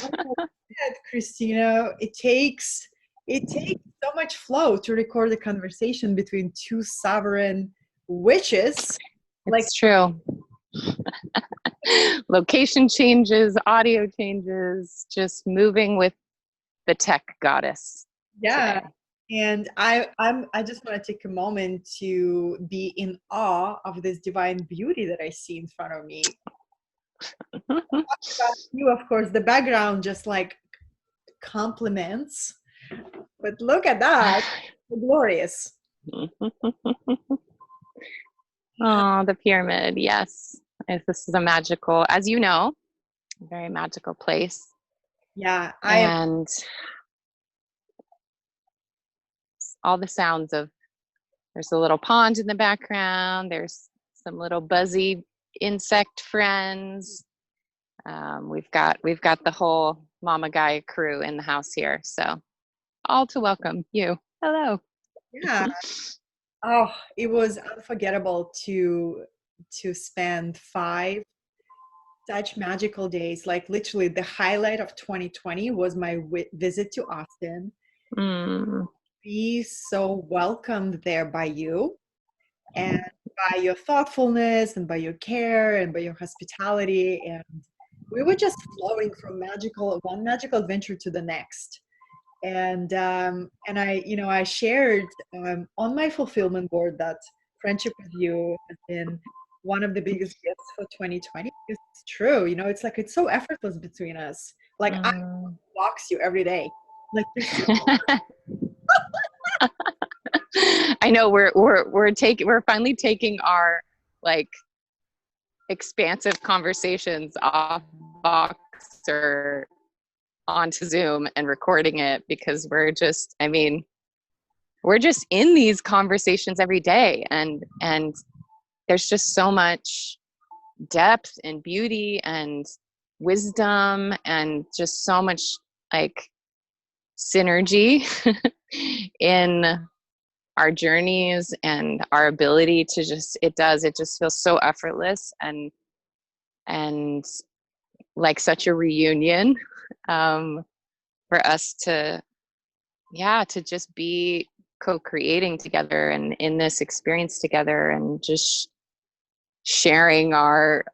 like I said, Kristina, it takes so much flow to record a conversation between two sovereign witches. Like, It's true. Location changes, audio changes, just moving with the tech goddess yeah. today. And I just want to take a moment to be in awe of this divine beauty that I see in front of me. About you, of course, the background just like compliments, but look at that, glorious. Oh, the pyramid. Yes. This is a magical, as you know, a very magical place. Yeah, And all the sounds of, there's a little pond in the background. There's some little buzzy insect friends. We've got the whole Mama Gaia crew in the house here. So all to welcome you. Hello. yeah. Oh, it was unforgettable to spend 5 such magical days. Like literally, the highlight of 2020 was my visit to Austin. Mm. Be so welcomed there by you, and by your thoughtfulness, and by your care, and by your hospitality, and we were just flowing from one magical adventure to the next. And I shared on my fulfillment board that friendship with you has been one of the biggest gifts for 2020. It's true, it's like it's so effortless between us. Like I walks you every day. Like you're so I know we're finally taking our like expansive conversations off Voxer onto Zoom and recording it, because we're just in these conversations every day, and there's just so much depth and beauty and wisdom and just so much like synergy in our journeys and our ability to it just feels so effortless and like such a reunion for us to just be co-creating together and in this experience together, and just sharing our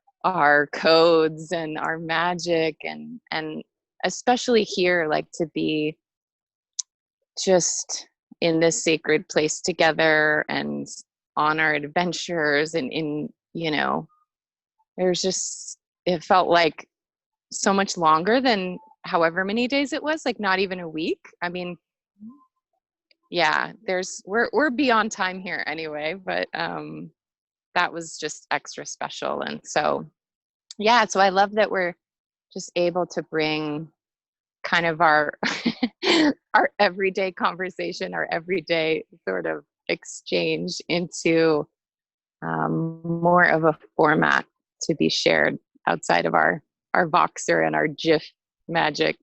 codes and our magic, and especially here, like to be just in this sacred place together and on our adventures, and there's just, it felt like so much longer than however many days it was, like not even a week. I mean, yeah, we're beyond time here anyway, but that was just extra special. And so so I love that we're just able to bring kind of our our everyday conversation, our everyday sort of exchange into more of a format to be shared outside of our Voxer and our GIF magic.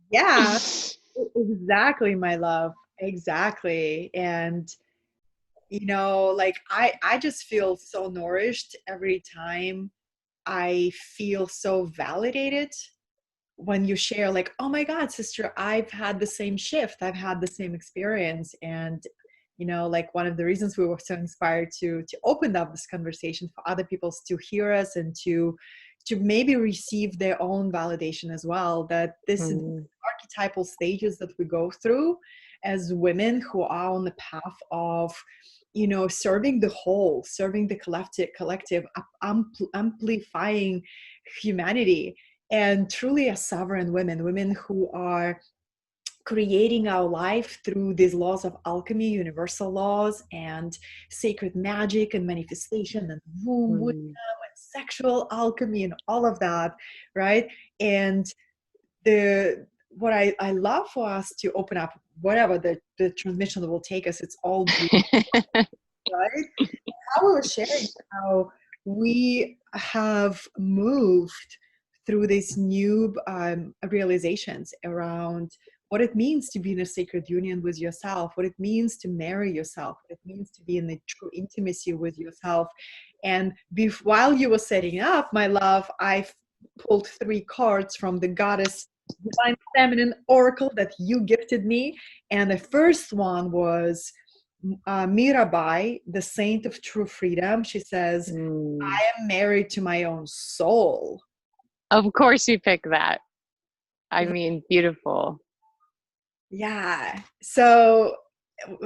yeah, exactly, my love, exactly. And like I just feel so nourished every time. I feel so validated when you share, like, oh my God, sister, I've had the same shift, I've had the same experience. And like one of the reasons we were so inspired to open up this conversation for other people to hear us and to maybe receive their own validation as well, that this is archetypal stages that we go through as women who are on the path of serving the whole, serving the collective, amplifying humanity, and truly as sovereign women who are creating our life through these laws of alchemy, universal laws, and sacred magic and manifestation and womb wisdom and sexual alchemy and all of that, right? And what I love for us to open up, whatever the transmission will take us, it's all beautiful, right? How we were sharing how we have moved through these new realizations around what it means to be in a sacred union with yourself, what it means to marry yourself, what it means to be in the true intimacy with yourself. And while you were setting up, my love, pulled 3 cards from the goddess divine feminine oracle that you gifted me. And the first one was Mirabai, the saint of true freedom. She says, Mm. I am married to my own soul. Of course you pick that. I mean, beautiful. Yeah. So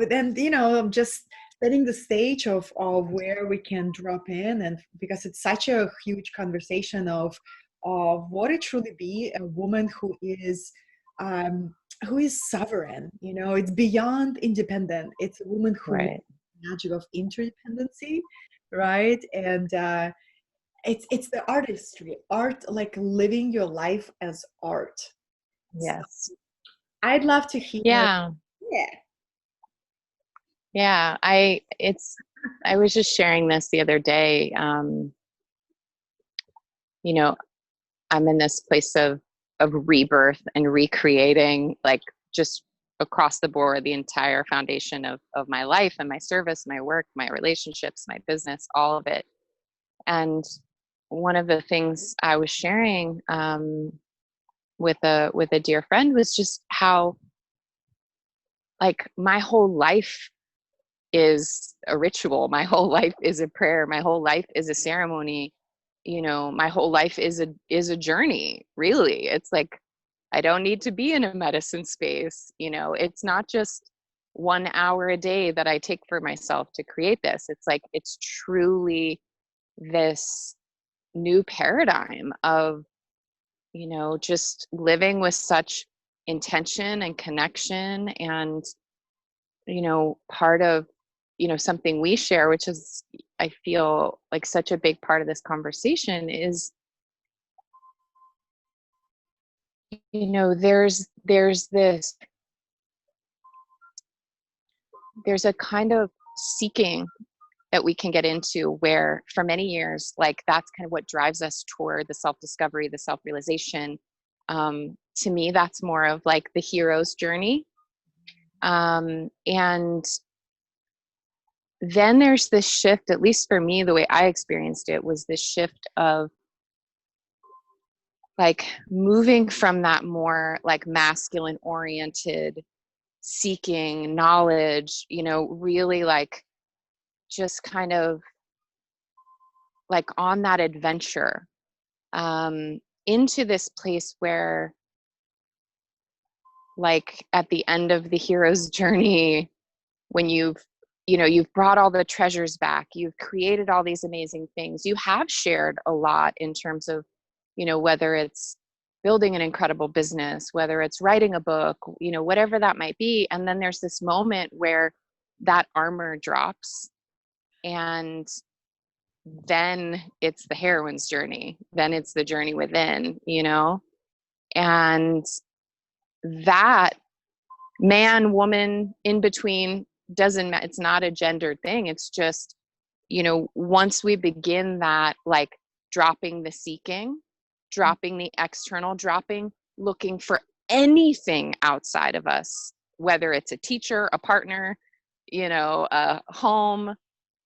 then, I'm just setting the stage of where we can drop in, and because it's such a huge conversation of what it truly be a woman um who is sovereign. It's beyond independent. It's a woman who lives Right. the magic of interdependency, right? And it's the artistry, art, like living your life as art. So Yes. I'd love to hear. Yeah. Yeah. Yeah. I was just sharing this the other day. You know, I'm in this place of rebirth and recreating, like, just across the board, the entire foundation of my life and my service, my work, my relationships, my business, all of it. And one of the things I was sharing with a dear friend was just how, like, my whole life is a ritual. My whole life is a prayer. My whole life is a ceremony. My whole life is a journey, really. It's like, I don't need to be in a medicine space. It's not just 1 hour a day that I take for myself to create this. It's like, it's truly this new paradigm of, just living with such intention and connection. And part of something we share, which is, I feel like, such a big part of this conversation, is there's a kind of seeking that we can get into, where for many years, like, that's kind of what drives us toward the self-discovery, the self-realization. To me, that's more of like the hero's journey. And then there's this shift, at least for me, the way I experienced it was this shift of, like, moving from that more like masculine oriented seeking knowledge, really, like, just kind of like on that adventure, into this place where, like, at the end of the hero's journey, when you've brought all the treasures back, you've created all these amazing things, you have shared a lot in terms of, whether it's building an incredible business, whether it's writing a book, whatever that might be. And then there's this moment where that armor drops, and then it's the heroine's journey. Then it's the journey within, and that, man, woman, in between, doesn't matter. It's not a gendered thing. It's just, once we begin that, like, dropping the seeking, dropping the external, looking for anything outside of us, whether it's a teacher, a partner, a home,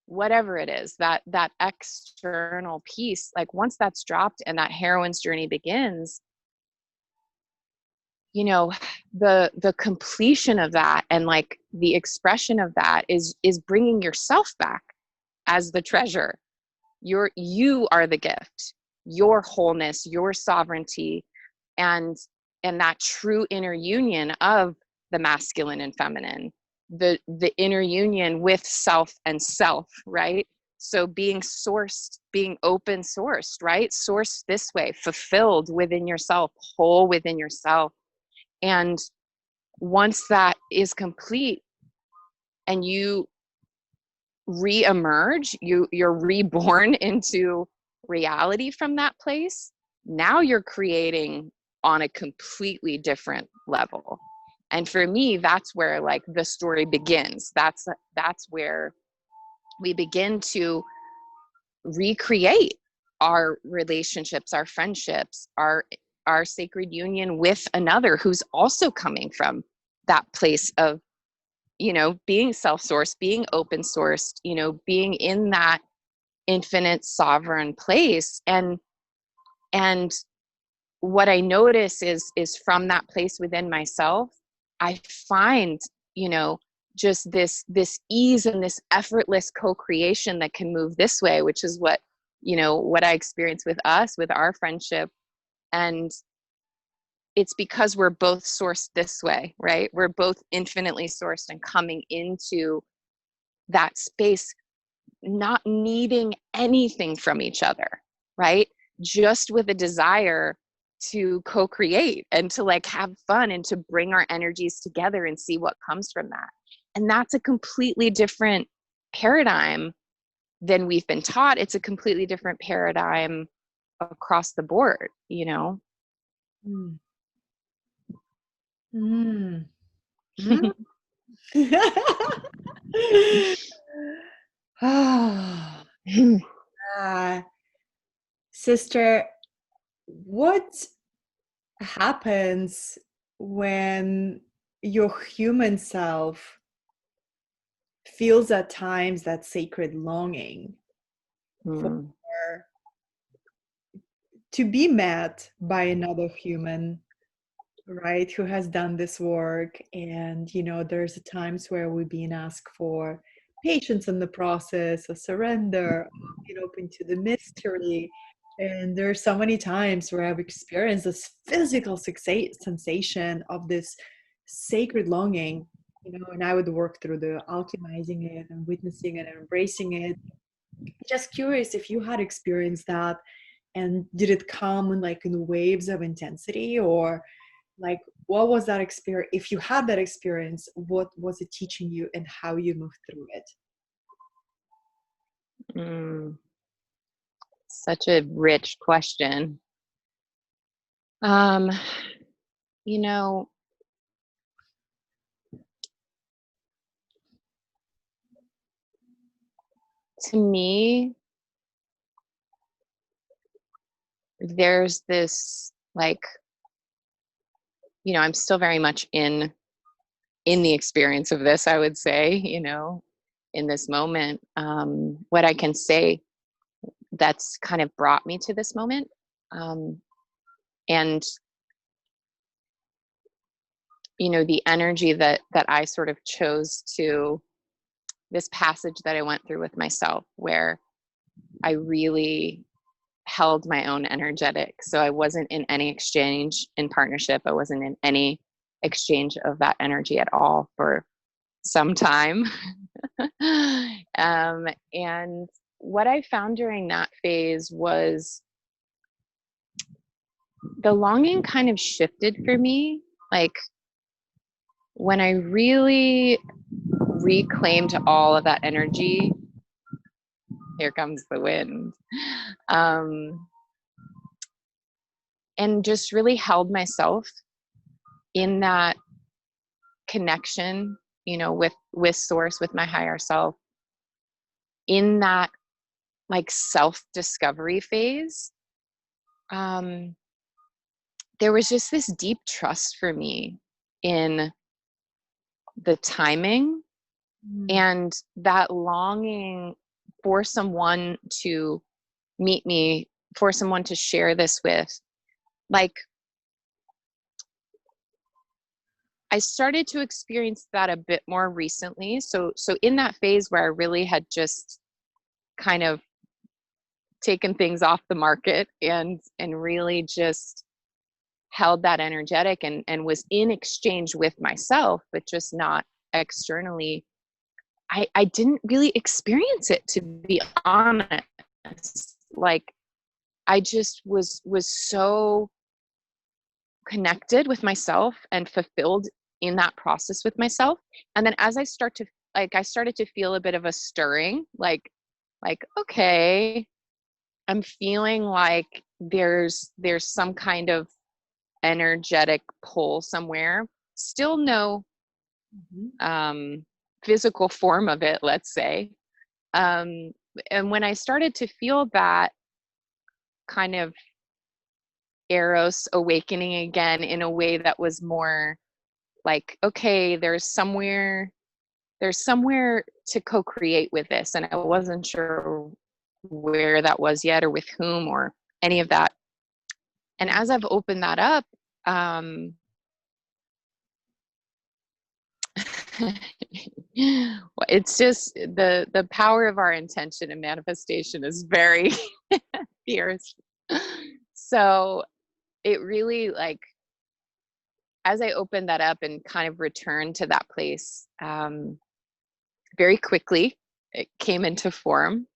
whatever it is, that external piece, like, once that's dropped and that heroine's journey begins, the completion of that, and, like, the expression of that is bringing yourself back as the treasure. You are the gift, your wholeness, your sovereignty, and that true inner union of the masculine and feminine, the inner union with self and self, right? So being sourced, being open sourced, right? Sourced this way, fulfilled within yourself, whole within yourself. And once that is complete and you re-emerge, you're reborn into reality from that place, now you're creating on a completely different level. And for me, that's where, like, the story begins. That's where we begin to recreate our relationships, our friendships, our sacred union with another who's also coming from that place of, being self-sourced, being open sourced, being in that infinite sovereign place. And what I notice is from that place within myself, I find, you know, just this ease and this effortless co-creation that can move this way, which is what, you know, what I experience with us, with our friendship. And it's because we're both sourced this way, right? We're both infinitely sourced and coming into that space, not needing anything from each other, right? Just with a desire to co-create and to like have fun and to bring our energies together and see what comes from that. And that's a completely different paradigm than we've been taught. It's a completely different paradigm across the board, you know? Mm. Mm. Mm. Ah, sister, what happens when your human self feels at times that sacred longing for Mm. to be met by another human, right, who has done this work? And there's times where we've been asked for patience in the process, a surrender, being open to the mystery. And there's so many times where I've experienced this physical sensation of this sacred longing, and I would work through the alchemizing it and witnessing it and embracing it. Just curious if you had experienced that, and did it come in like in waves of intensity, or like what was that experience? If you had that experience, what was it teaching you and how you moved through it? Mm. Such a rich question. Um, you know, to me, there's this like, I'm still very much in the experience of this, I would say, in this moment. What I can say that's kind of brought me to this moment. And the energy that I sort of chose to, this passage that I went through with myself, where I really held my own energetic. So I wasn't in any exchange in partnership. I wasn't in any exchange of that energy at all for some time. And what I found during that phase was the longing kind of shifted for me. Like when I really reclaimed all of that energy, here comes the wind. And just really held myself in that connection, with source, with my higher self, in that like self-discovery phase. There was just this deep trust for me in the timing and that longing for someone to meet me, for someone to share this with. Like, I started to experience that a bit more recently. So in that phase where I really had just kind of taken things off the market and really just held that energetic and was in exchange with myself, but just not externally, I didn't really experience it, to be honest. Like, I just was so connected with myself and fulfilled in that process with myself. And then as I started to feel a bit of a stirring, like, okay, I'm feeling like there's some kind of energetic pull somewhere. Still no physical form of it, let's say. And when I started to feel that kind of Eros awakening again in a way that was more like, okay, there's somewhere to co-create with this, and I wasn't sure where that was yet or with whom or any of that. And as I've opened that up, it's just the power of our intention and manifestation is very fierce. So it really, like, as I opened that up and kind of returned to that place, very quickly it came into form,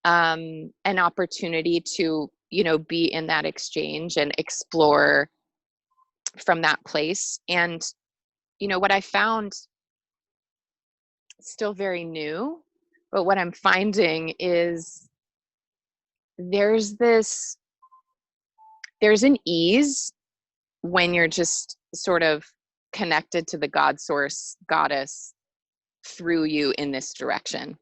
an opportunity to, you know, be in that exchange and explore from that place. And, you know, what I found, still very new, but what I'm finding is there's an ease when you're just sort of connected to the God source, goddess, through you in this direction.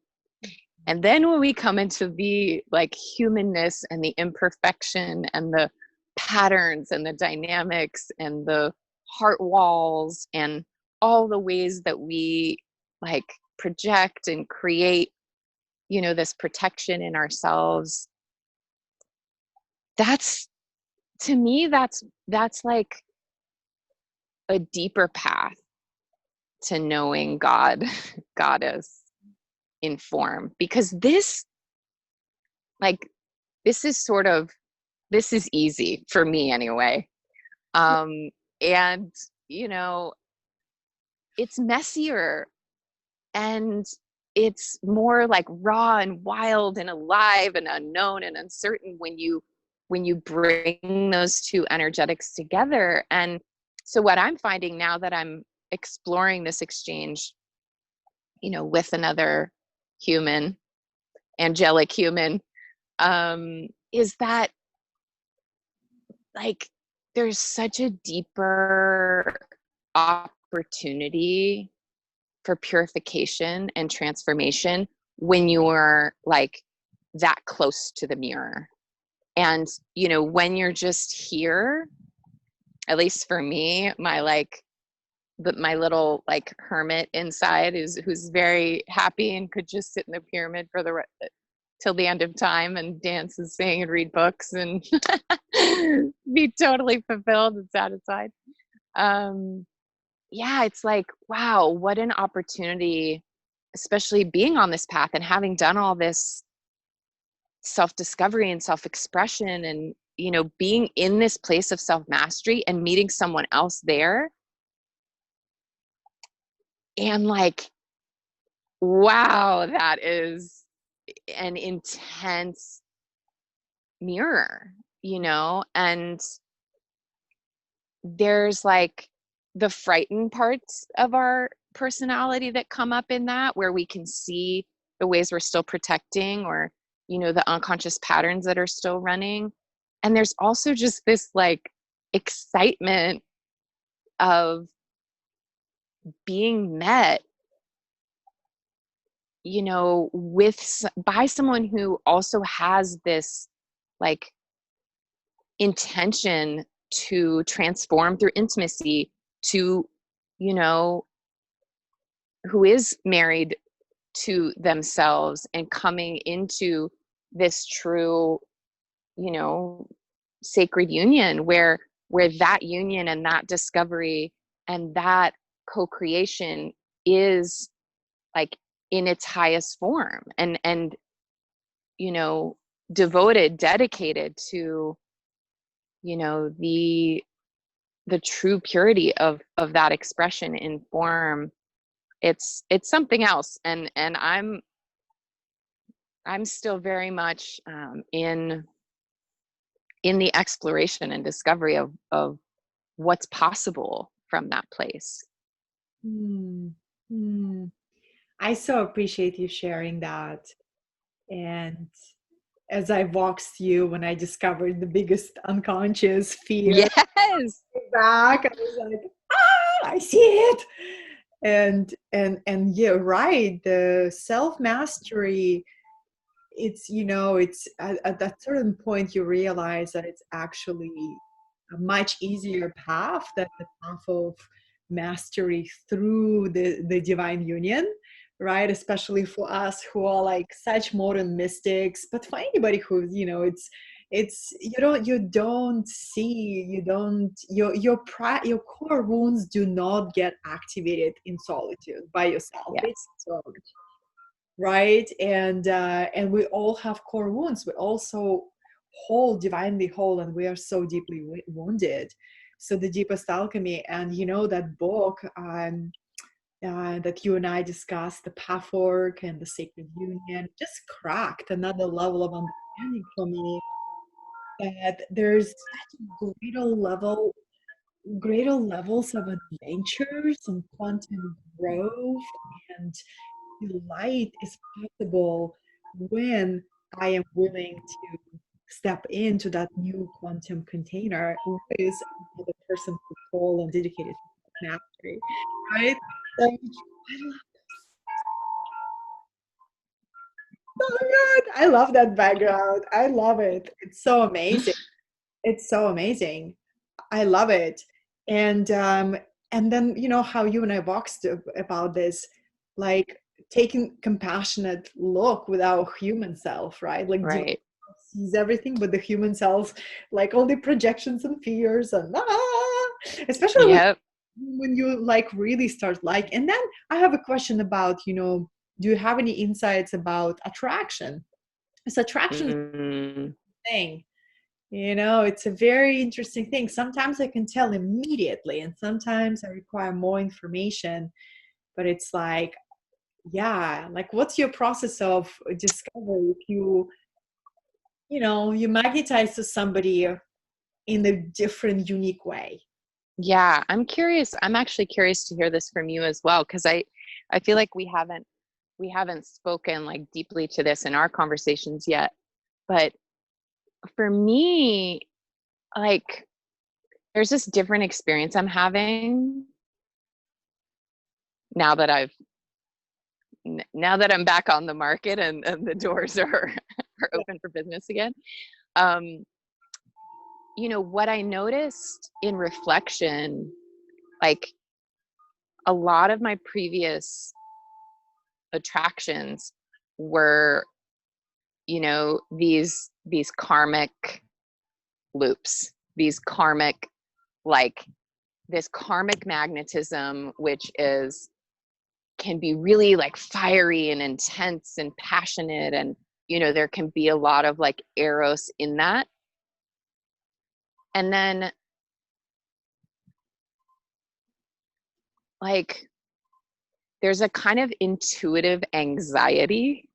And then when we come into the, like, humanness and the imperfection and the patterns and the dynamics and the heart walls and all the ways that we, like, project and create, you know, this protection in ourselves, that's, to me, that's like a deeper path to knowing God, goddess in form. Because this, like, this is sort of, this is easy for me anyway. And, you know, it's messier and it's more like raw and wild and alive and unknown and uncertain when you bring those two energetics together. And so what I'm finding now that I'm exploring this exchange, you know, with another human, angelic human, is that, like, there's such a deeper opportunity for purification and transformation when you're, like, that close to the mirror. And, you know, when you're just here, at least for me, my, like, my little, like, hermit inside who's very happy and could just sit in the pyramid for till the end of time and dance and sing and read books and be totally fulfilled and satisfied. Yeah, it's like, wow, what an opportunity, especially being on this path and having done all this self-discovery and self-expression and, you know, being in this place of self-mastery and meeting someone else there. And, like, wow, that is an intense mirror, you know? And there's, like, the frightened parts of our personality that come up in that, where we can see the ways we're still protecting, or, you know, the unconscious patterns that are still running. And there's also just this, like, excitement of being met, you know, by someone who also has this, like, intention to transform through intimacy, to, you know, who is married to themselves and coming into this true, you know, sacred union where that union and that discovery and that co-creation is, like, in its highest form, and you know, dedicated to, you know, the true purity of that expression in form. It's something else. And I'm still very much in the exploration and discovery of what's possible from that place. Hmm. Hmm. I so appreciate you sharing that. And as I walked you when I discovered the biggest unconscious fear Yes. back, I was like, ah, I see it. And yeah, right. The self-mastery, it's, you know, it's at that certain point you realize that it's actually a much easier path than the path of mastery through the divine union, right? Especially for us who are, like, such modern mystics, but for anybody who's, you know, you don't see, your core wounds do not get activated in solitude by yourself. It's Yes. so right. And we all have core wounds. We also whole, divinely whole, and we are so deeply wounded. So the deepest alchemy, and that book that you and I discussed, the path work and the sacred union, just cracked another level of understanding for me, that there's such a greater levels of adventures and quantum growth, and the light is possible when I am willing to step into that new quantum container with another person who's whole and dedicated to mastery, right? So so good. I love that background. I love it. It's so amazing. It's so amazing. I love it. And then how you and I boxed about this, like taking compassionate look with our human self, right? Like divine Right. sees everything, but the human self, like all the projections and fears and especially Yep. when you like really start like. And then I have a question about, do you have any insights about attraction? Is attraction Mm, a thing? It's a very interesting thing. Sometimes I can tell immediately, and sometimes I require more information. But it's like, yeah, like what's your process of discovery if you magnetize to somebody in a different, unique way? yeah, I'm curious. I'm actually curious to hear this from you as well, because I feel like we haven't spoken like deeply to this in our conversations yet. But for me, like there's this different experience I'm having now that I'm back on the market, and the doors are Yeah. open for business again. Um, what I noticed in reflection, like a lot of my previous attractions were, these karmic loops, these karmic, like this karmic magnetism, which can be really like fiery and intense and passionate, and there can be a lot of like eros in that. And then like there's a kind of intuitive anxiety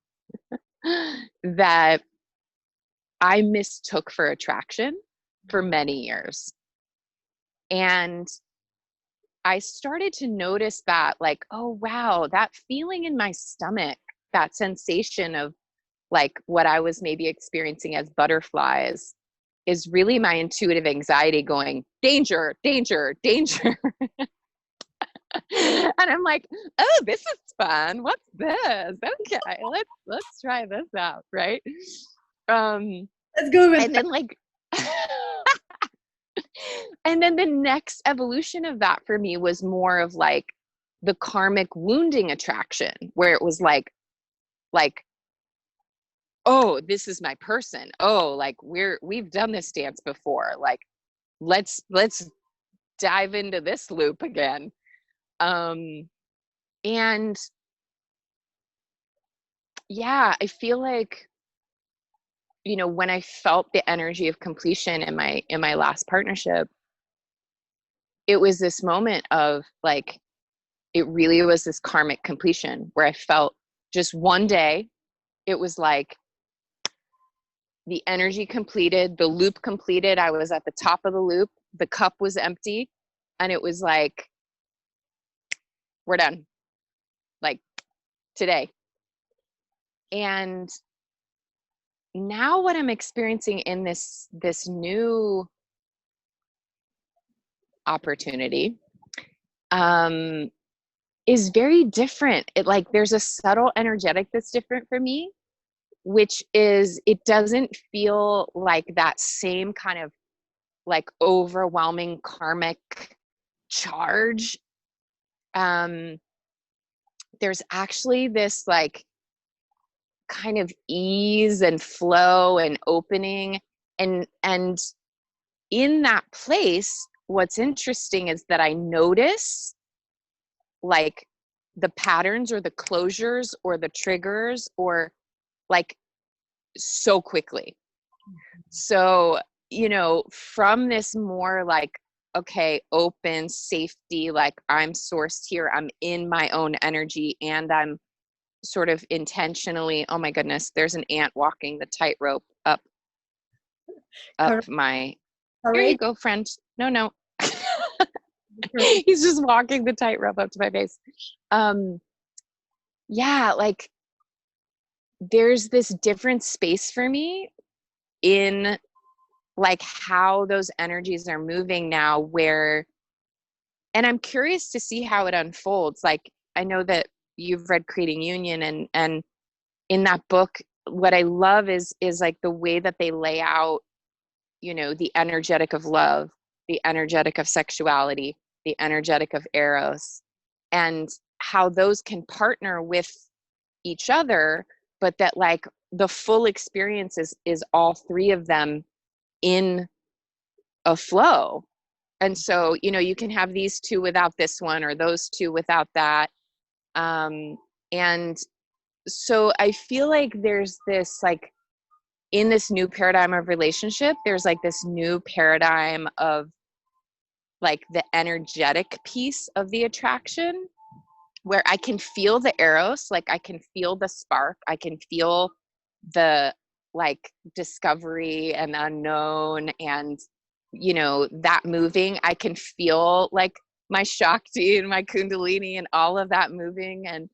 that I mistook for attraction for many years. And I started to notice that, like, oh, wow, that feeling in my stomach, that sensation of like what I was maybe experiencing as butterflies, is really my intuitive anxiety going, danger, danger, danger. And I'm like, oh, this is fun. What's this? Okay, let's try this out, right? Let's go with And then like and then the next evolution of that for me was more of like the karmic wounding attraction, where it was like oh, this is my person. Oh, like we've done this dance before. Like let's dive into this loop again. Um and yeah, I feel like when I felt the energy of completion in my last partnership, it was this moment of like, it really was this karmic completion where I felt just one day, it was like the energy completed, the loop completed. I was at the top of the loop, the cup was empty, and it was like, we're done, like today. And now what I'm experiencing in this new opportunity is very different. It like there's a subtle energetic that's different for me, which is it doesn't feel like that same kind of like overwhelming karmic charge. Um, there's actually this like kind of ease and flow and opening, And in that place, what's interesting is that I notice like the patterns or the closures or the triggers or like so quickly. So, from this more like, okay, open safety, like I'm sourced here, I'm in my own energy, and I'm sort of intentionally, oh my goodness, there's an ant walking the tightrope up my, here you Courage. go, friend. No. He's just walking the tightrope up to my face. Yeah, like there's this different space for me in like how those energies are moving now, where, and I'm curious to see how it unfolds. Like I know that you've read Creating Union, and in that book, what I love is like the way that they lay out, the energetic of love, the energetic of sexuality, the energetic of eros, and how those can partner with each other, but that like the full experience is all three of them in a flow. And so, you can have these two without this one, or those two without that. And so I feel like there's this like, in this new paradigm of relationship, there's like this new paradigm of like the energetic piece of the attraction, where I can feel the eros, like I can feel the spark, I can feel the like discovery and unknown, and that moving. I can feel like my Shakti and my Kundalini and all of that moving, and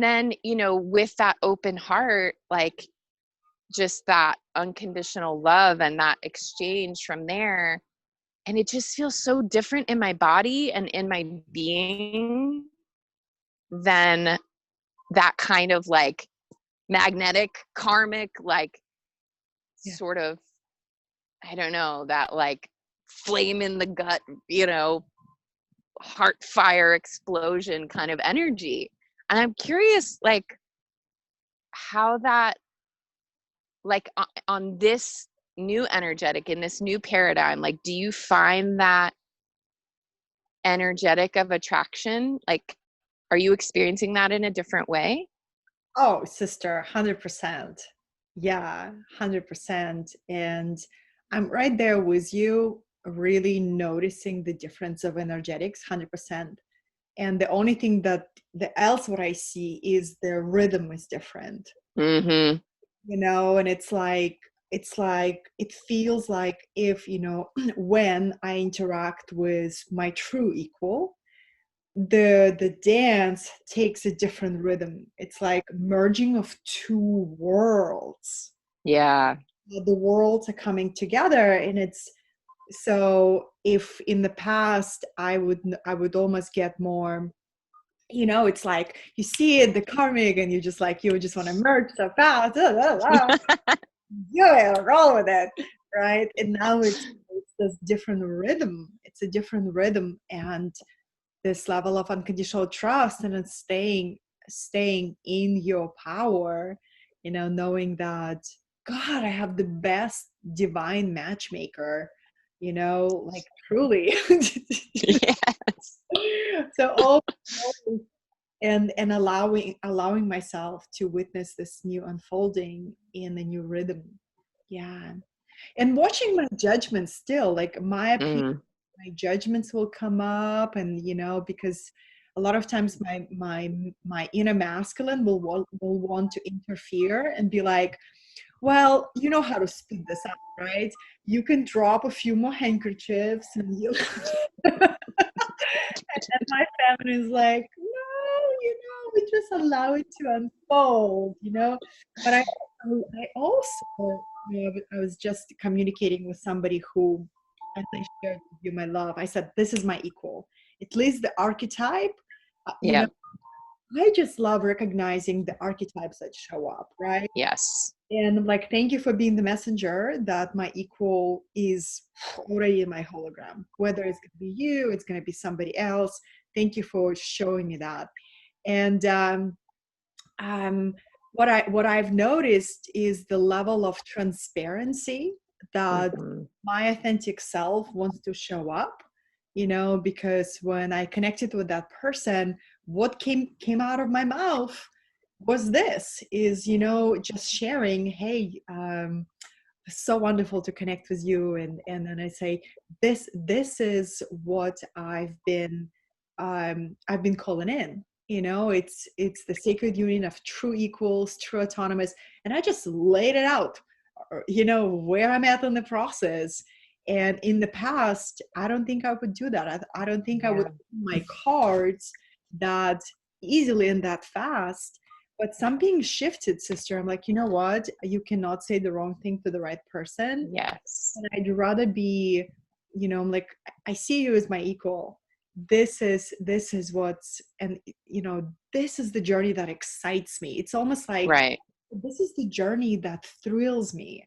then with that open heart, like just that unconditional love and that exchange from there. And it just feels so different in my body and in my being than that kind of like magnetic, karmic, like sort of, I don't know, that like flame in the gut, heart fire explosion kind of energy. And I'm curious, like, how that, like, on this new energetic, in this new paradigm, like, do you find that energetic of attraction? Like, are you experiencing that in a different way? Oh, sister, 100%. Yeah, 100%. And I'm right there with you, really noticing the difference of energetics, 100%. And the only thing that the else what I see is the rhythm is different. Mm-hmm. And it's like it feels like if when I interact with my true equal, the dance takes a different rhythm. It's like merging of two worlds. Yeah. The worlds are coming together, and it's so if in the past I would almost get more, it's like you see it, the karmic, and you just want to merge so fast, do it, roll with it, right? And now it's this different rhythm. It's a different rhythm, and this level of unconditional trust, and it's staying in your power, knowing that God, I have the best divine matchmaker, like truly. Yes. So all and allowing myself to witness this new unfolding in a new rhythm. Yeah. And watching my judgments still, like my opinion, Mm. my judgments will come up, and because a lot of times my inner masculine will want to interfere and be like, well, you know how to speed this up, right? You can drop a few more handkerchiefs, and you and my family is like, no, we just allow it to unfold, but I also, I was just communicating with somebody who, as I shared with you my love, I said, this is my equal. At least the archetype, Yeah. I just love recognizing the archetypes that show up, right? Yes. And I'm like, thank you for being the messenger that my equal is already in my hologram. Whether it's going to be you, it's going to be somebody else. Thank you for showing me that. And um, what I've noticed is the level of transparency that Mhm. my authentic self wants to show up, you know, because when I connected with that person, what came out of my mouth was this, is, you know, just sharing, hey, so wonderful to connect with you. And then I say, this is what I've been calling in, you know, it's the sacred union of true equals, true autonomous. And I just laid it out, you know, where I'm at in the process. And in the past, I don't think I would do that. I don't think I would Yeah. open my cards that easily and that fast. But something shifted, sister. I'm like, you know what? You cannot say the wrong thing to the right person. Yes. And I'd rather be, you know, I'm like, I see you as my equal. This is what's, and you know, this is the journey that excites me. It's almost like Right. this is the journey that thrills me.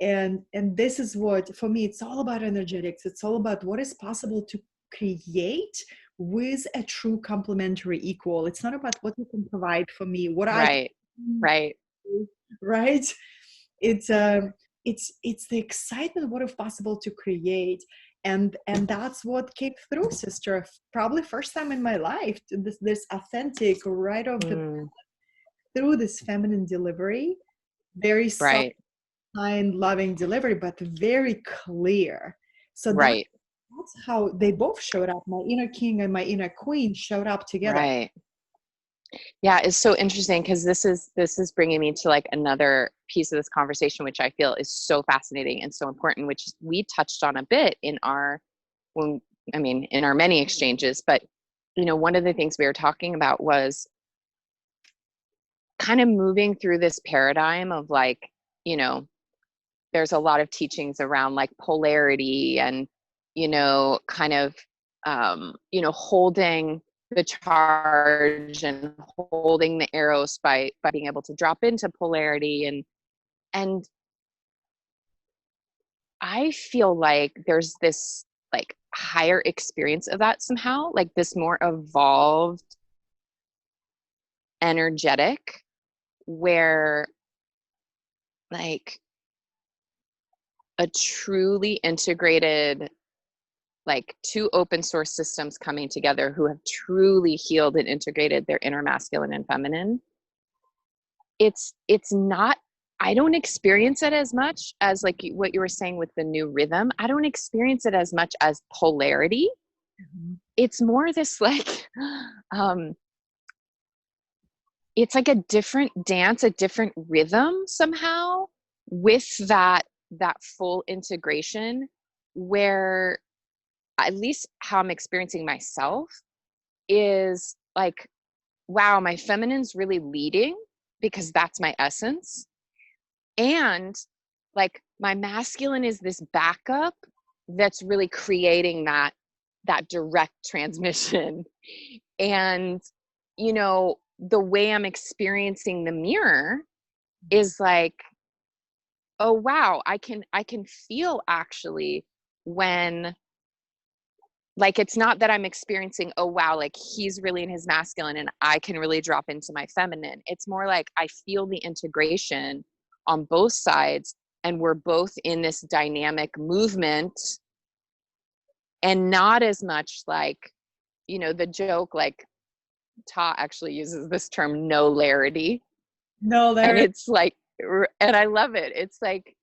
And this is what, for me, it's all about energetics. It's all about what is possible to create with a true complementary equal. It's not about what you can provide for me, what I Right. can Right. do, right? It's the excitement of what is possible to create. And that's what came through, sister, probably first time in my life, this authentic, right off the, Mm. through this feminine delivery, very soft, Right. kind, loving delivery, but very clear. So Right. that's how they both showed up. My inner king and my inner queen showed up together. Right. Yeah, it's so interesting because this is bringing me to like another piece of this conversation, which I feel is so fascinating and so important, which we touched on a bit in our when I mean in our many exchanges. But you know, one of the things we were talking about was kind of moving through this paradigm of like, you know, there's a lot of teachings around like polarity and, you know, kind of, you know, holding the charge and holding the arrows by being able to drop into polarity. And I feel like there's this like higher experience of that somehow, like this more evolved energetic where like a truly integrated, like two open source systems coming together who have truly healed and integrated their inner masculine and feminine. It's not, I don't experience it as much as like what you were saying with the new rhythm. I don't experience it as much as polarity. Mhm. It's more this like um it's like a different dance, a different rhythm somehow with that full integration where at least how I'm experiencing myself is like, wow, my feminine's really leading because that's my essence. And like my masculine is this backup that's really creating that direct transmission. And, you know, the way I'm experiencing the mirror is like, oh wow, I can feel actually when like it's not that I'm experiencing, oh wow, like he's really in his masculine and I can really drop into my feminine. It's more like I feel the integration on both sides and we're both in this dynamic movement, and not as much like, you know, the joke, like Ta actually uses this term no larity. No, And there. it's like, and I love it. It's like,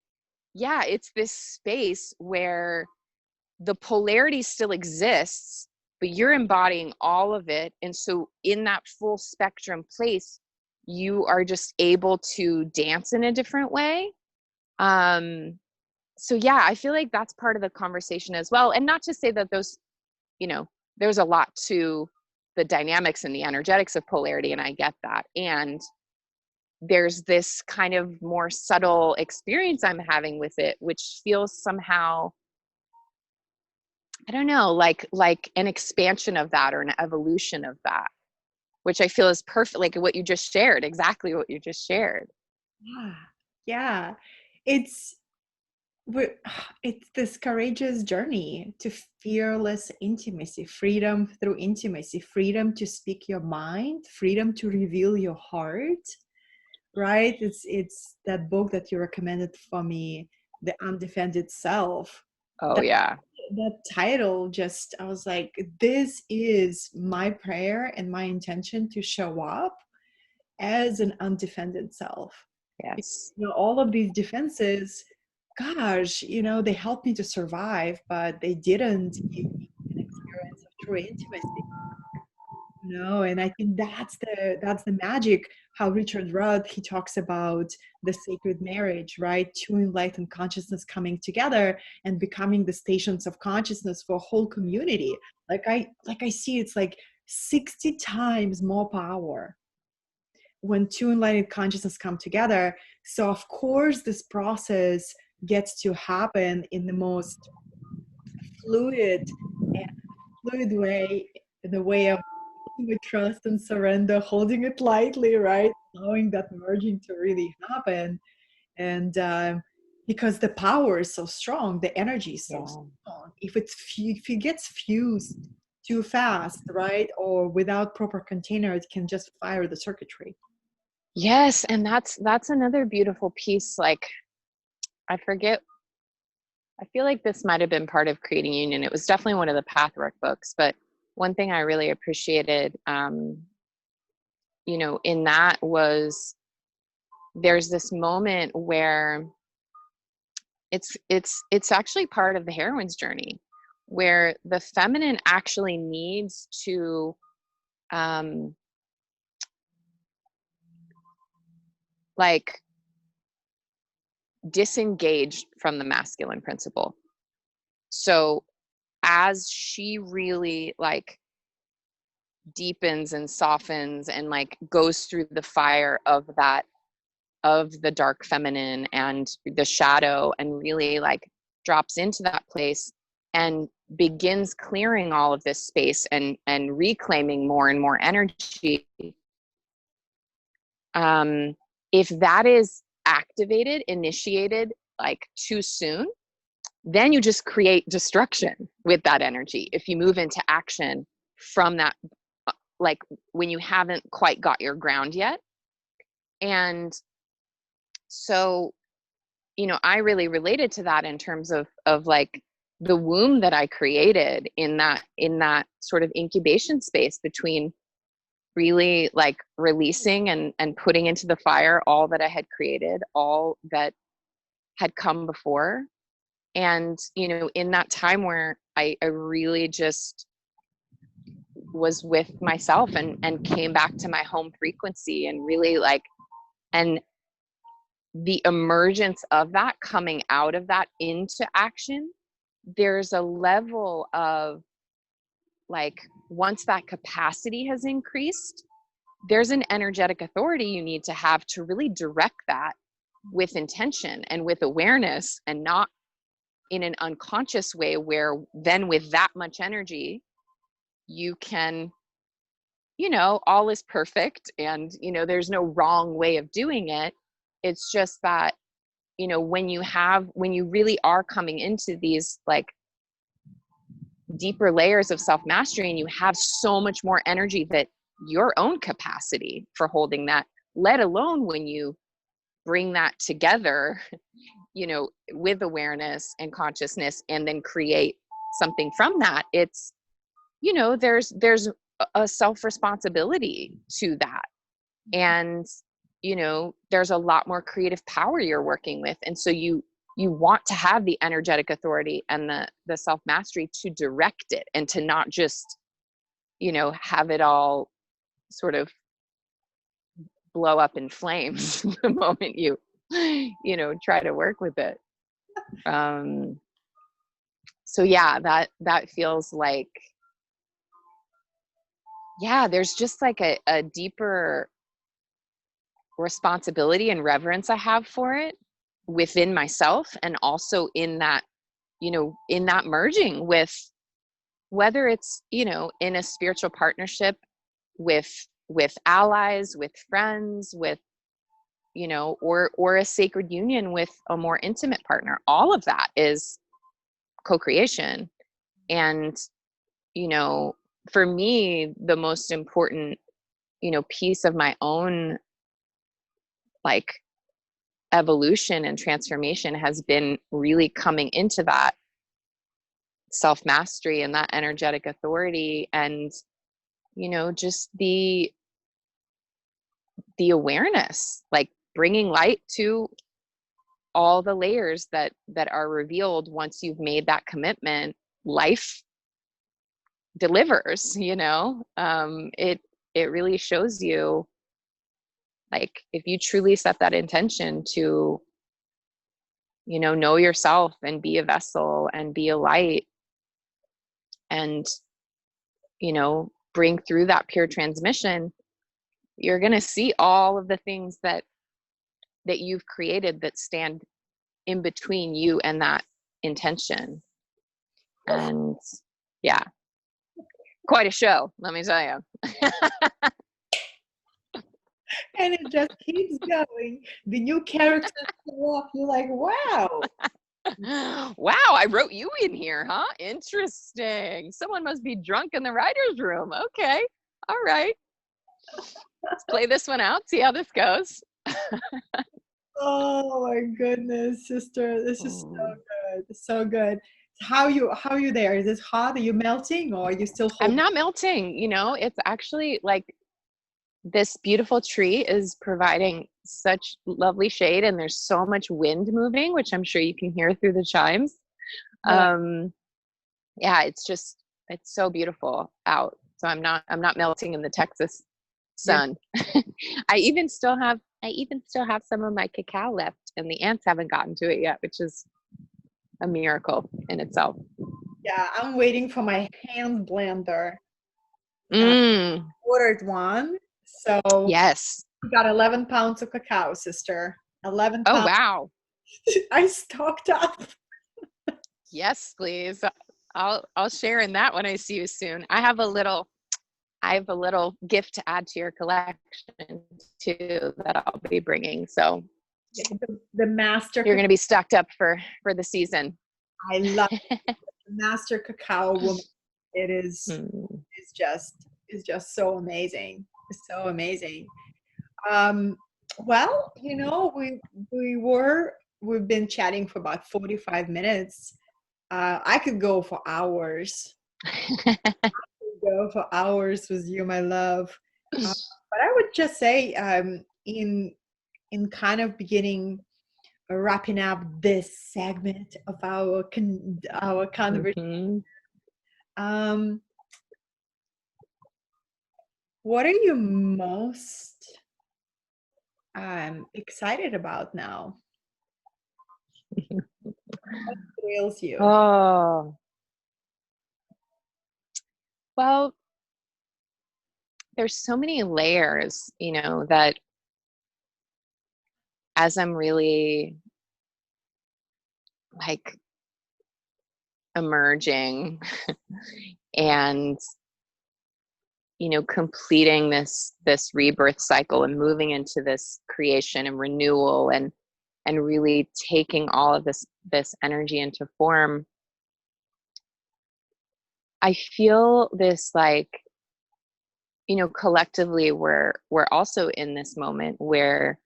yeah, it's this space where the polarity still exists, but you're embodying all of it. And so in that full spectrum place, you are just able to dance in a different way. Um, so yeah, I feel like that's part of the conversation as well. And not to say that those, you know, there's a lot to the dynamics and the energetics of polarity, and I get that. And there's this kind of more subtle experience I'm having with it, which feels somehow, I don't know, like an expansion of that or an evolution of that, which I feel is perfect, like what you just shared, exactly what you just shared. Yeah, yeah. It's we're, it's this courageous journey to fearless intimacy, freedom through intimacy, freedom to speak your mind, freedom to reveal your heart. right? It's that book that you recommended for me, The Undefended Self. Oh That yeah. that title, just, I was like, this is my prayer and my intention to show up as an undefended self. Yes. All of these defenses, gosh, they helped me to survive, but they didn't give me an experience of true intimacy. No, and I think that's the magic. How Richard Rudd, he talks about the sacred marriage, right? Two enlightened consciousness coming together and becoming the stations of consciousness for a whole community. Like I see, it's like 60 times more power when two enlightened consciousness come together. So of course this process gets to happen in the most fluid fluid way, in the way of with trust and surrender, holding it lightly, right? Allowing that merging to really happen. And because the power is so strong, the energy is so Yeah. strong. If it gets fused too fast, right, or without proper container, it can just fire the circuitry. Yes, and that's another beautiful piece. Like, I forget, I feel like this might have been part of Creating Union. It was definitely one of the pathwork books, but one thing I really appreciated, in that was there's this moment where it's actually part of the heroine's journey, where the feminine actually needs to um, like disengage from the masculine principle. So as she really like deepens and softens and like goes through the fire of the dark feminine and the shadow, and really like drops into that place and begins clearing all of this space and reclaiming more and more energy, if that is activated, initiated like too soon, then you just create destruction with that energy. If you move into action from that, like when you haven't quite got your ground yet. And so, I really related to that in terms of like the womb that I created in that sort of incubation space between really like releasing and putting into the fire all that I had created, all that had come before. And, in that time where I really just was with myself and came back to my home frequency, and really like, and the emergence of that, coming out of that into action, there's a level of like, once that capacity has increased, there's an energetic authority you need to have to really direct that with intention and with awareness, and not in an unconscious way, where then with that much energy you can, all is perfect, and there's no wrong way of doing it. It's just that, when you really are coming into these like deeper layers of self-mastery, and you have so much more energy, that your own capacity for holding that, let alone when you bring that together, with awareness and consciousness, and then create something from that, it's, there's a self-responsibility to that. And, there's a lot more creative power you're working with. And so you want to have the energetic authority and the self-mastery to direct it, and to not just, have it all sort of blow up in flames the moment you try to work with it. So yeah, that feels like, yeah, there's just like a deeper responsibility and reverence I have for it within myself, and also in that, in that merging with, whether it's, in a spiritual partnership with allies, with friends, with, or a sacred union with a more intimate partner. All of that is co-creation. And, for me, the most important, piece of my own like evolution and transformation has been really coming into that self-mastery and that energetic authority, and just the awareness, like bringing light to all the layers that are revealed. Once you've made that commitment, life delivers. It really shows you, like, if you truly set that intention to know yourself and be a vessel and be a light, and bring through that pure transmission, you're going to see all of the things that you've created that stand in between you and that intention. And yeah, quite a show, let me tell you. And it just keeps going. The new characters show up. You're like, wow. Wow, I wrote you in here, huh? Interesting. Someone must be drunk in the writer's room. Okay. All right. Let's play this one out, see how this goes. Oh my goodness, sister. This is so good. So good. How are you there? Is it hot? Are you melting, or are you still holding? I'm not melting, it's actually like this beautiful tree is providing such lovely shade, and there's so much wind moving, which I'm sure you can hear through the chimes. Yeah, it's so beautiful out. So I'm not melting in the Texas sun. Yeah. I even still have some of my cacao left, and the ants haven't gotten to it yet, which is a miracle in itself. Yeah, I'm waiting for my hand blender. Ordered one. So yes, we got 11 pounds of cacao, sister. 11 pounds. Oh, wow. I stocked up. Yes, please. I'll share in that when I see you soon. I have a little gift to add to your collection too that I'll be bringing. So the master. You're going to be stocked up for the season. I love the master cacao woman. It is just so amazing. It's so amazing. Well, we've been chatting for about 45 minutes. I could go for hours. Go for hours with you, my love. But I would just say, in kind of wrapping up this segment of our conversation. What are you most excited about now? What thrills you? Oh, well, there's so many layers, that as I'm really like emerging and completing this rebirth cycle and moving into this creation and renewal and really taking all of this energy into form, I feel this like, collectively we're also in this moment where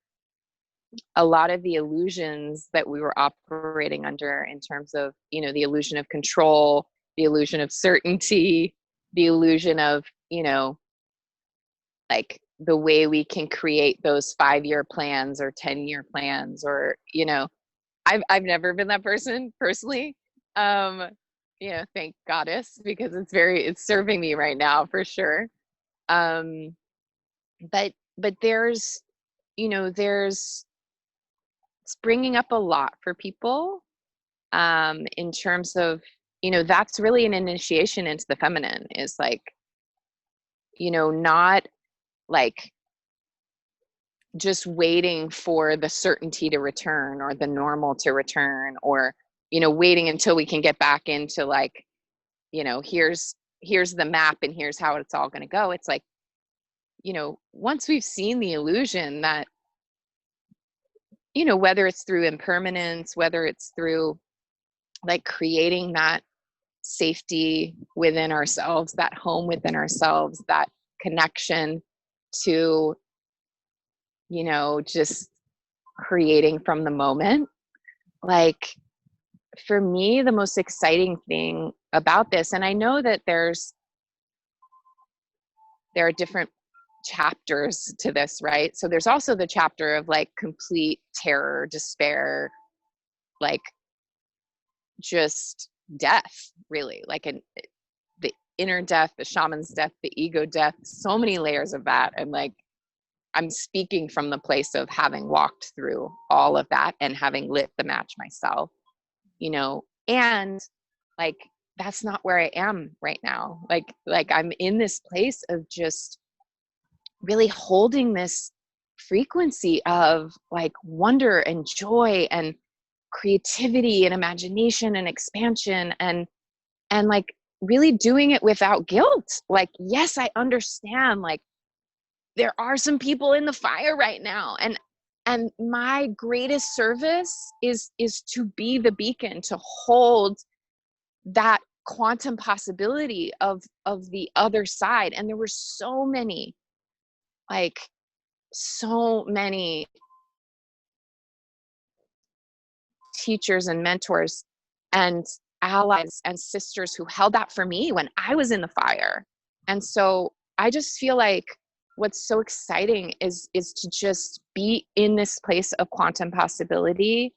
a lot of the illusions that we were operating under, in terms of, the illusion of control, the illusion of certainty, the illusion of, like the way we can create those 5-year plans or 10-year plans, or, I've never been that person personally. Thank goddess, because it's serving me right now for sure. But there's it's bringing up a lot for people, in terms of, that's really an initiation into the feminine, is like, not like just waiting for the certainty to return or the normal to return, or, waiting until we can get back into like, here's the map and here's how it's all going to go. It's like, once we've seen the illusion that, whether it's through impermanence, whether it's through like creating that safety within ourselves, that home within ourselves, that connection to, just creating from the moment. Like, for me, the most exciting thing about this, and I know that there are different chapters to this, right? So there's also the chapter of like complete terror, despair, like just death, really, like the inner death, the shaman's death, the ego death, so many layers of that. And like, I'm speaking from the place of having walked through all of that and having lit the match myself, and like, that's not where I am right now. Like I'm in this place of just really holding this frequency of like wonder and joy and creativity and imagination and expansion, and like really doing it without guilt. Like, yes, I understand, like, there are some people in the fire right now, and my greatest service is to be the beacon, to hold that quantum possibility of the other side. And there were so many teachers and mentors and allies and sisters who held that for me when I was in the fire. And so I just feel like what's so exciting is to just be in this place of quantum possibility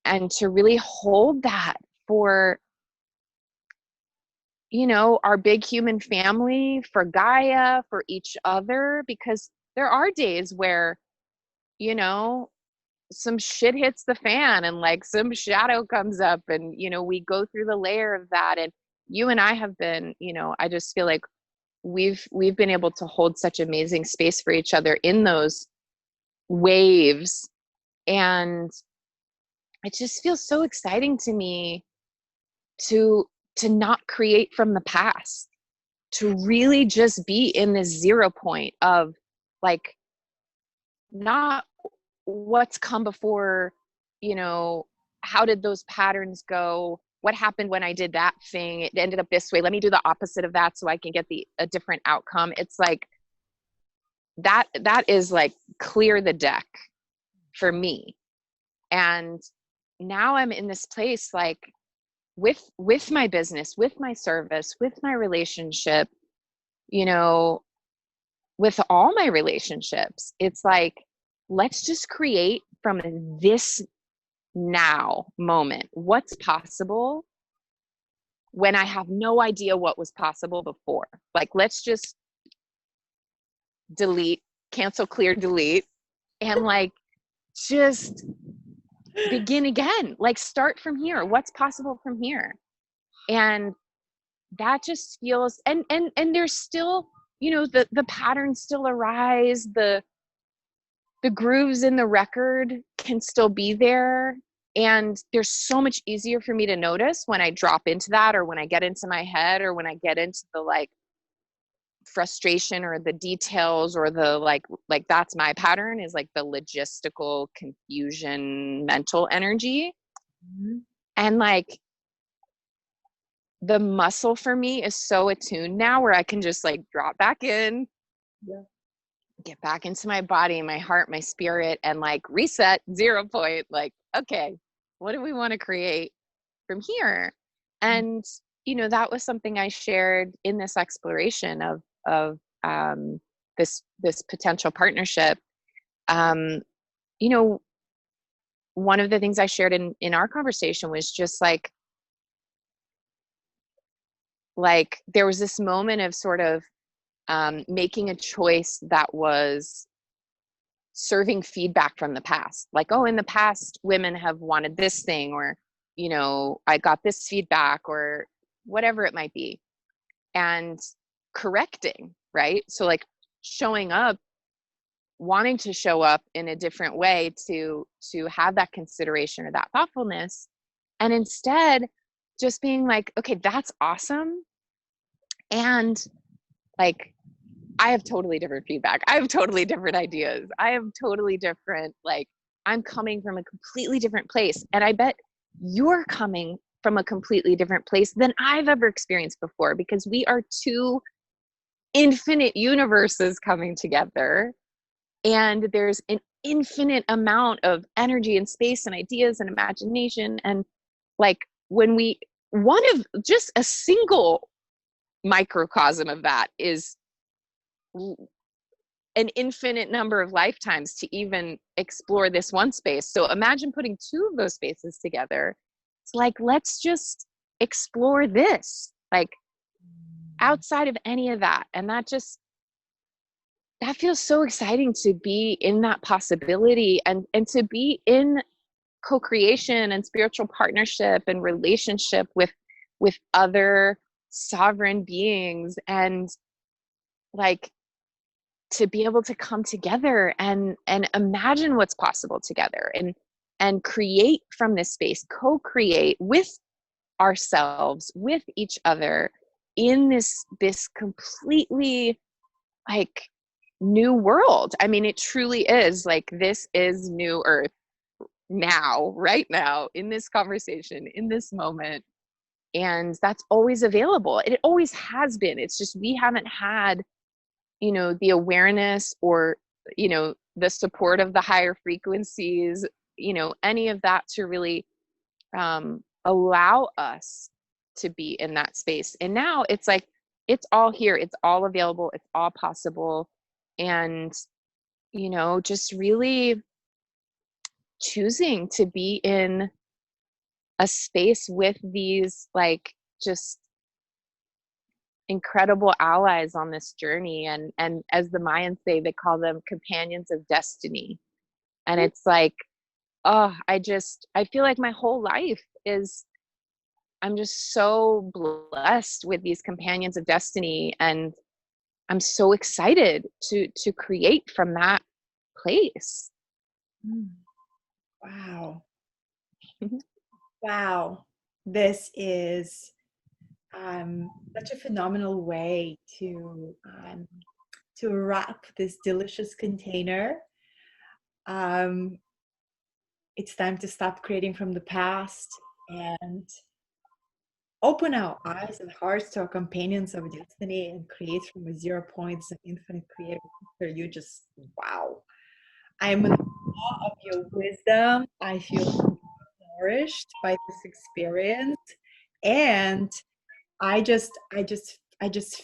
and to really hold that for, our big human family, for Gaia, for each other, because there are days where, some shit hits the fan and like some shadow comes up, and we go through the layer of that. And you and I have been, I just feel like we've been able to hold such amazing space for each other in those waves. And it just feels so exciting to me to not create from the past, to really just be in this 0 point of like, not what's come before, how did those patterns go? What happened when I did that thing? It ended up this way. Let me do the opposite of that so I can get a different outcome. It's like that is like clear the deck for me. And now I'm in this place, like with my business, with my service, with my relationship, with all my relationships. It's like, let's just create from this now moment. What's possible when I have no idea what was possible before? Like, let's just delete, cancel, clear, delete, and like just begin again. Like, start from here. What's possible from here? And that just feels, and there's still, the patterns still arise, the grooves in the record can still be there. And they're so much easier for me to notice when I drop into that, or when I get into my head, or when I get into the like frustration or the details, or the like that's my pattern, is like the logistical confusion, mental energy. Mm-hmm. And like the muscle for me is so attuned now, where I can just like drop back in, get back into my body, my heart, my spirit, and like reset 0 point. Like, okay, what do we want to create from here? And, that was something I shared in this exploration of this potential partnership. One of the things I shared in our conversation was just like there was this moment of sort of making a choice that was serving feedback from the past. Like, oh, in the past, women have wanted this thing, or, I got this feedback, or whatever it might be, and correcting, right? So like showing up, wanting to show up in a different way to have that consideration or that thoughtfulness. And instead just being like, okay, that's awesome. And like, I have totally different feedback. I have totally different ideas. I have totally different, like, I'm coming from a completely different place. And I bet you're coming from a completely different place than I've ever experienced before, because we are two infinite universes coming together. And there's an infinite amount of energy and space and ideas and imagination. And like when we, one of just a single microcosm of that is an infinite number of lifetimes to even explore this one space. So imagine putting two of those spaces together. It's like, let's just explore this, like outside of any of that. And that feels so exciting to be in that possibility, and to be in co-creation and spiritual partnership and relationship with other sovereign beings, and like to be able to come together and imagine what's possible together, and create from this space, co-create with ourselves, with each other, in this completely like new world. I mean, it truly is like, this is new earth now, right now, in this conversation, in this moment. And that's always available. It always has been. It's just we haven't had, the awareness, or, the support of the higher frequencies, any of that to really allow us to be in that space. And now it's like, it's all here, it's all available, it's all possible. And, just really choosing to be in a space with these like just incredible allies on this journey. And as the Mayans say, they call them companions of destiny. And it's like, oh, I feel like my whole life is, I'm just so blessed with these companions of destiny, and I'm so excited to create from that place. Wow. Wow. This is such a phenomenal way to wrap this delicious container. It's time to stop creating from the past and open our eyes and hearts to our companions of destiny and create from a 0 points of infinite creative. You just, wow. I'm in awe of your wisdom. I feel nourished by this experience. And I just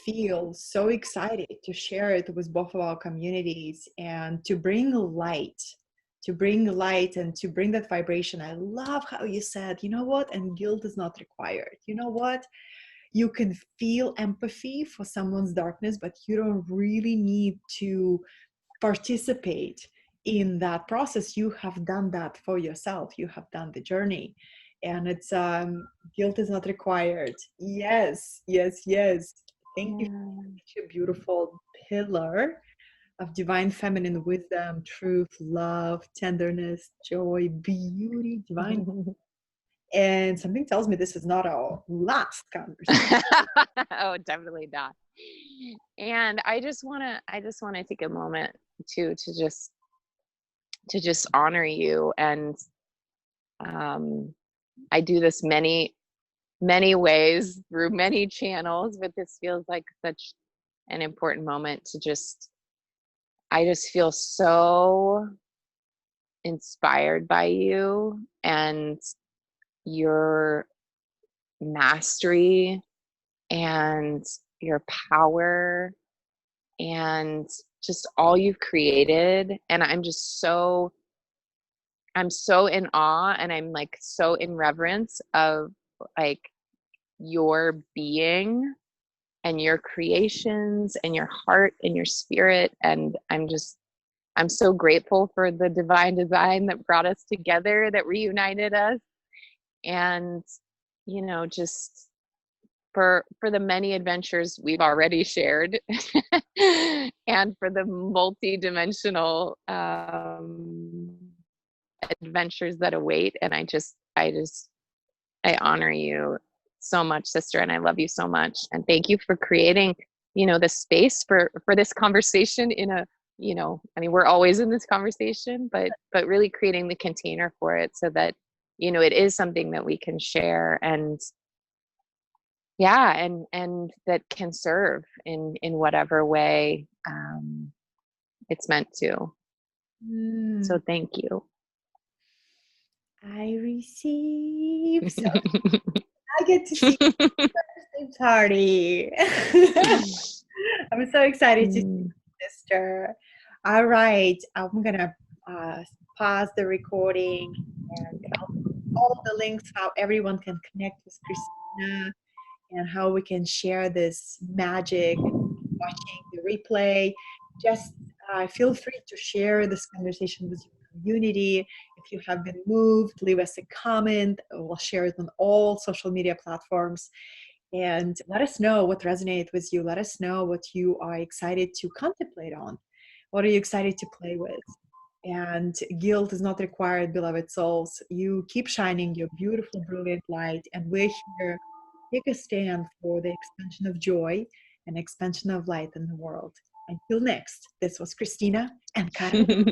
feel so excited to share it with both of our communities and to bring light and to bring that vibration. I love how you said, you know what, and guilt is not required. You know what? You can feel empathy for someone's darkness, but you don't really need to participate in that process. You have done that for yourself. You have done the journey, and it's guilt is not required. Yes, yes, yes. Thank you for such a beautiful pillar of divine feminine wisdom, truth, love, tenderness, joy, beauty, divine. And something tells me this is not our last conversation. Oh, definitely not. And I just want to take a moment to just honor you. And I do this many ways, through many channels, but this feels like such an important moment to I just feel so inspired by you and your mastery and your power and just all you've created. And I'm so in awe, and I'm like so in reverence of like your being and your creations and your heart and your spirit. And I'm so grateful for the divine design that brought us together, that reunited us. And, just for the many adventures we've already shared and for the multi-dimensional adventures that await. And I honor you so much, sister, and I love you so much. And thank you for creating, the space for this conversation I mean, we're always in this conversation, but really creating the container for it so that, it is something that we can share, and yeah, and that can serve in whatever way it's meant to. So Mm, thank you. I receive. So I get to see the birthday party. I'm so excited to see Mm. you, sister. All right, I'm gonna uh, pause the recording and all the links how everyone can connect with Kristina and how we can share this magic watching the replay. Just feel free to share this conversation with your community. If you have been moved, leave us a comment. We'll share it on all social media platforms. And let us know what resonates with you. Let us know what you are excited to contemplate on. What are you excited to play with? And guilt is not required, beloved souls. You keep shining your beautiful, brilliant light, and we're here. Take a stand for the expansion of joy and expansion of light in the world. Until next, this was Kristina and Katerina.